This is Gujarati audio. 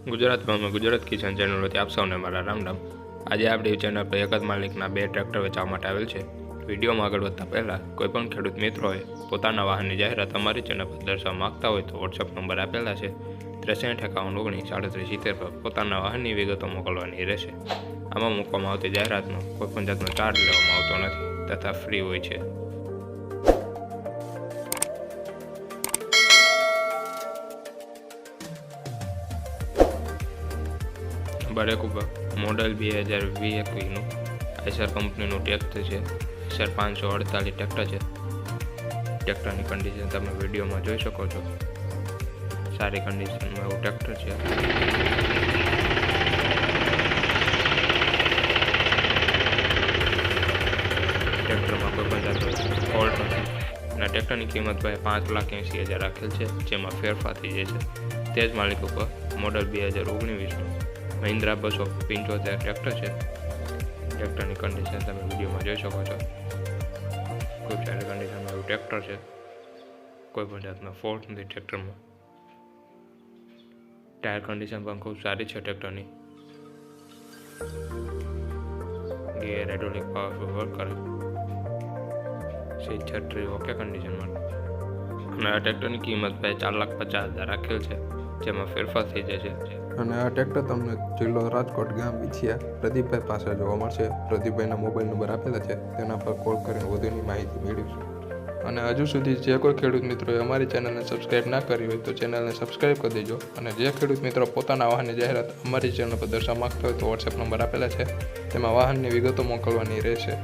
ગુજરાતમાં ગુજરાત કિસાન ચેનલથી આપ સૌને મારા રામ રામ। આજે આપણી ચેનલ પર એક જ માલિકના 2 ટ્રેક્ટર વેચવા માટે આવેલ છે। વિડીયોમાં આગળ વધતા પહેલાં કોઈપણ ખેડૂત મિત્રોએ પોતાના વાહનની જાહેરાત અમારી ચેનલ પર દર્શાવવા માંગતા હોય તો વોટ્સઅપ નંબર આપેલા છે 6351193770 પર પોતાના વાહનની વિગતો મોકલવાની રહેશે। આમાં મૂકવામાં આવતી જાહેરાતનો કોઈપણ જાતનો ચાર્જ લેવામાં આવતો નથી તથા ફ્રી હોય છે। બરેકુબા મોડલ 2021નું આઈસર કંપનીનું ટ્રેક્ટર છે। આઈસર 548 ટ્રેક્ટર છે। ટ્રેક્ટરની કન્ડિશન તમે વિડીયોમાં જોઈ શકો છો। સારી કન્ડિશનમાં એવું ટ્રેક્ટર છે। ટ્રેક્ટરમાં કોઈ પણ જાતનો ફોલ્ટ નથી અને ટ્રેક્ટરની કિંમત ભાઈ 5,80,000 રાખેલ છે, જેમાં ફેરફાર થઈ જશે। તે જ માલિક ઉપર મોડલ 2019નું મહિન્દ્રા 275 ટ્રેક્ટર છે। ટ્રેક્ટરની કન્ડિશન તમે વિડીયોમાં જોઈ શકો છો। ખૂબ સારી કન્ડિશનમાં એવું ટ્રેક્ટર છે, કોઈ પણ જાતનો ફોલ્ટ નથી ટ્રેક્ટરમાં। ટાયર કન્ડિશન પણ ખૂબ સારી છે ટ્રેક્ટરની। ગિયર હાઇડ્રોલિક પાવરફુલ વર્ક કરે, સીટ છત્રી ઓકે કન્ડિશનમાં અને આ ટ્રેક્ટરની કિંમત ભાઈ 4,50,000 રાખેલ છે, જેમાં ફેરફાર થઈ જશે। અને આ ટ્રેક્ટર તમને જિલ્લો રાજકોટ ગામ વિછિયા પ્રદીપભાઈ પાસે જોવા મળશે। પ્રદીપભાઈના મોબાઈલ નંબર આપેલા છે, તેના પર કોલ કરીને વધુની માહિતી મેળવીશું। અને હજુ સુધી જે કોઈ ખેડૂત મિત્રોએ અમારી ચેનલને સબસ્ક્રાઈબ ના કરી હોય તો ચેનલને સબસ્ક્રાઈબ કરી દેજો। અને જે ખેડૂત મિત્રો પોતાના વાહનની જાહેરાત અમારી ચેનલ પર દર્શાવવા માંગતા હોય તો વોટ્સએપ નંબર આપેલા છે, તેમાં વાહનની વિગતો મોકલવાની રહેશે।